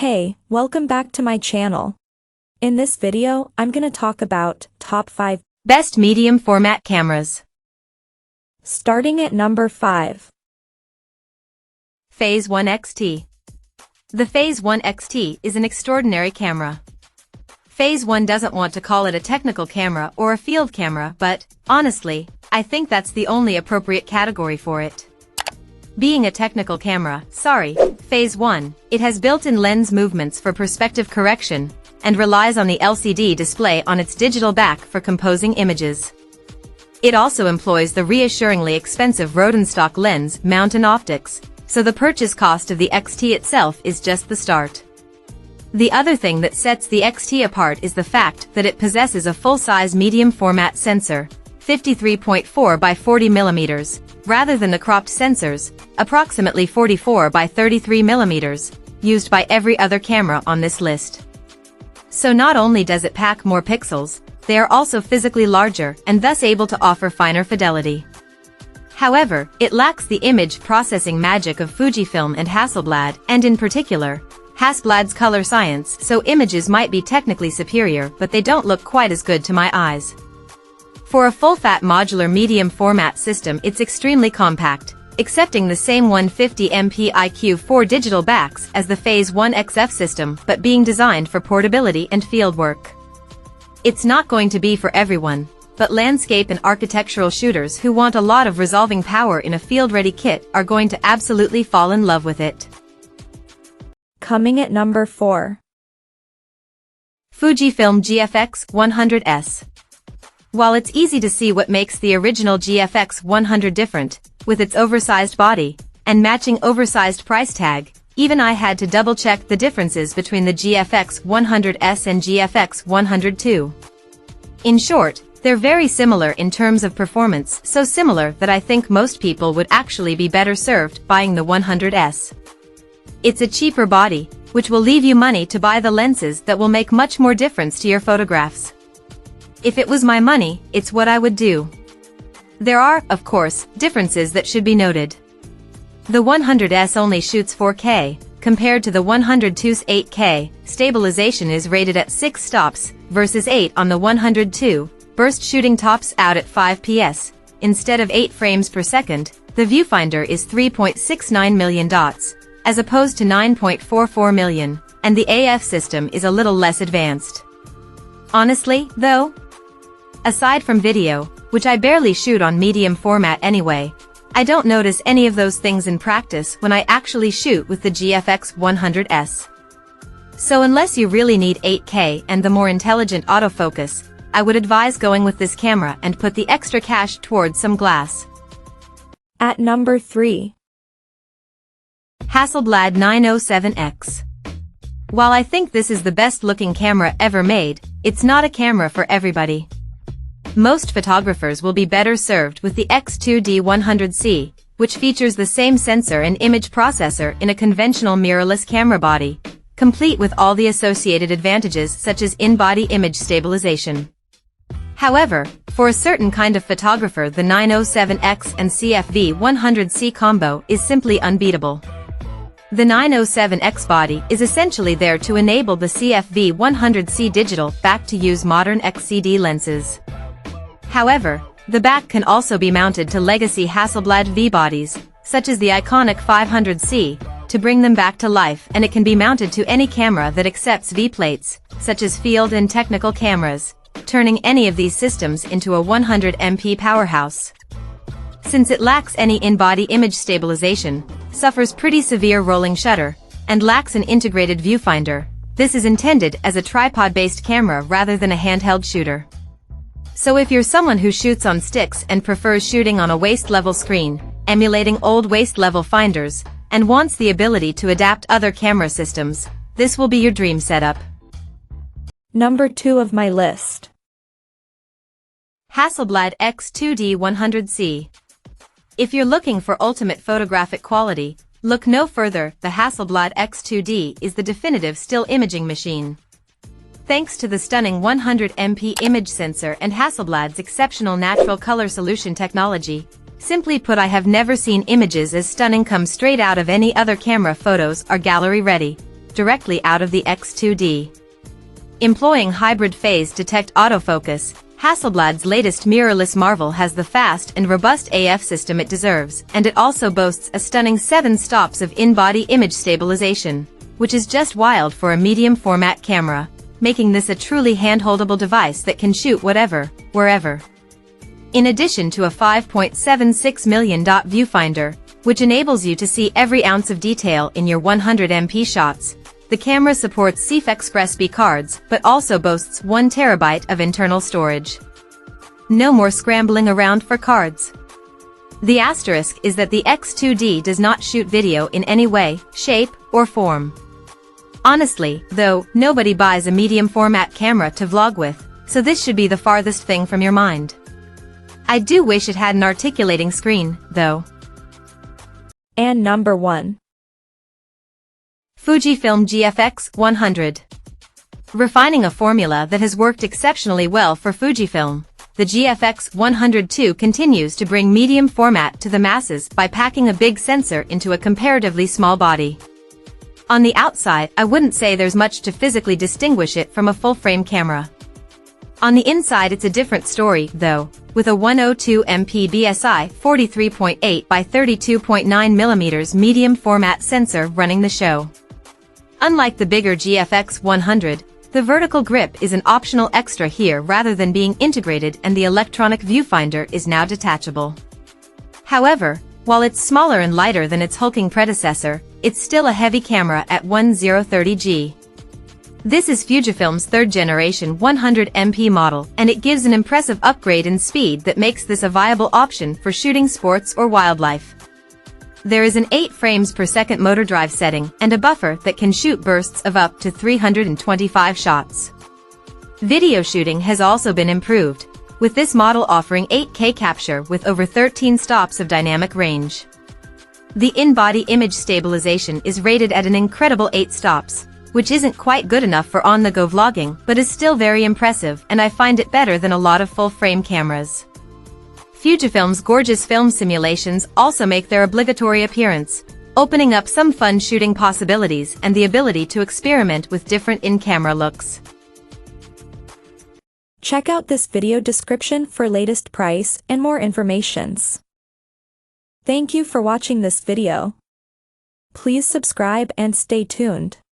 Hey, welcome back to my channel. In this video, I'm gonna talk about top 5 best medium format cameras. Starting at number 5. Phase 1 XT. The Phase 1 XT is an extraordinary camera. Phase 1 doesn't want to call it a technical camera or a field camera, but, honestly, I think that's the only appropriate category for it. Being a technical camera, Phase 1, it has built-in lens movements for perspective correction, and relies on the LCD display on its digital back for composing images. It also employs the reassuringly expensive Rodenstock lens mount and optics, so the purchase cost of the XT itself is just the start. The other thing that sets the XT apart is the fact that it possesses a full-size medium format sensor, 53.4 by 40 mm, rather than the cropped sensors, approximately 44 by 33 mm, used by every other camera on this list. So not only does it pack more pixels, they are also physically larger and thus able to offer finer fidelity. However, it lacks the image processing magic of Fujifilm and Hasselblad, and in particular, Hasselblad's color science, so images might be technically superior, but they don't look quite as good to my eyes. For a full-fat modular medium format system, it's extremely compact, accepting the same 150 MP IQ4 digital backs as the Phase 1 XF system, but being designed for portability and fieldwork. It's not going to be for everyone, but landscape and architectural shooters who want a lot of resolving power in a field-ready kit are going to absolutely fall in love with it. Coming at number 4. Fujifilm GFX 100S. While it's easy to see what makes the original GFX 100 different, with its oversized body and matching oversized price tag, even I had to double-check the differences between the GFX 100S and GFX 102. In short, they're very similar in terms of performance, so similar that I think most people would actually be better served buying the 100S. It's a cheaper body, which will leave you money to buy the lenses that will make much more difference to your photographs. If it was my money, it's what I would do. There are, of course, differences that should be noted. The 100S only shoots 4K, compared to the 102's 8K, stabilization is rated at 6 stops, versus 8 on the 102, burst shooting tops out at 5 ps, instead of 8 frames per second, the viewfinder is 3.69 million dots, as opposed to 9.44 million, and the AF system is a little less advanced. Honestly, though, aside from video, which I barely shoot on medium format anyway, I don't notice any of those things in practice when I actually shoot with the GFX 100S. So unless you really need 8K and the more intelligent autofocus, I would advise going with this camera and put the extra cash towards some glass. At number 3. Hasselblad 907X. While I think this is the best-looking camera ever made, it's not a camera for everybody. Most photographers will be better served with the X2D 100C, which features the same sensor and image processor in a conventional mirrorless camera body, complete with all the associated advantages such as in-body image stabilization. However, for a certain kind of photographer, the 907X and CFV 100C combo is simply unbeatable. The 907X body is essentially there to enable the CFV 100C digital back to use modern XCD lenses. However, the back can also be mounted to legacy Hasselblad V bodies, such as the iconic 500C, to bring them back to life, and it can be mounted to any camera that accepts V plates, such as field and technical cameras, turning any of these systems into a 100 MP powerhouse. Since it lacks any in-body image stabilization, suffers pretty severe rolling shutter, and lacks an integrated viewfinder, this is intended as a tripod-based camera rather than a handheld shooter. So if you're someone who shoots on sticks and prefers shooting on a waist-level screen, emulating old waist-level finders, and wants the ability to adapt other camera systems, this will be your dream setup. Number 2 of my list. Hasselblad X2D 100C. If you're looking for ultimate photographic quality, look no further. The Hasselblad X2D is the definitive still imaging machine. Thanks to the stunning 100 MP image sensor and Hasselblad's exceptional natural color solution technology, simply put, I have never seen images as stunning come straight out of any other camera. Photos are gallery ready, directly out of the X2D. Employing hybrid phase detect autofocus, Hasselblad's latest mirrorless marvel has the fast and robust AF system it deserves, and it also boasts a stunning 7 stops of in-body image stabilization, which is just wild for a medium format camera, making this a truly hand-holdable device that can shoot whatever, wherever. In addition to a 5.76 million dot viewfinder, which enables you to see every ounce of detail in your 100MP shots, the camera supports CF Express B cards but also boasts 1 TB of internal storage. No more scrambling around for cards. The asterisk is that the X2D does not shoot video in any way, shape, or form. Honestly, though, nobody buys a medium format camera to vlog with, so this should be the farthest thing from your mind. I do wish it had an articulating screen, though. And number 1. Fujifilm GFX 100. Refining a formula that has worked exceptionally well for Fujifilm, the GFX 102 continues to bring medium format to the masses by packing a big sensor into a comparatively small body. On the outside, I wouldn't say there's much to physically distinguish it from a full-frame camera. On the inside it's a different story, though, with a 102MP BSI 43.8 by 32.9mm medium format sensor running the show. Unlike the bigger GFX 100, the vertical grip is an optional extra here rather than being integrated, and the electronic viewfinder is now detachable. However, while it's smaller and lighter than its hulking predecessor, it's still a heavy camera at 1030G. This is Fujifilm's 3rd generation 100MP model, and it gives an impressive upgrade in speed that makes this a viable option for shooting sports or wildlife. There is an 8 frames per second motor drive setting and a buffer that can shoot bursts of up to 325 shots. Video shooting has also been improved, with this model offering 8K capture with over 13 stops of dynamic range. The in-body image stabilization is rated at an incredible 8 stops, which isn't quite good enough for on-the-go vlogging but is still very impressive, and I find it better than a lot of full-frame cameras. Fujifilm's gorgeous film simulations also make their obligatory appearance, opening up some fun shooting possibilities and the ability to experiment with different in-camera looks. Check out this video description for latest price and more informations. Thank you for watching this video. Please subscribe and stay tuned.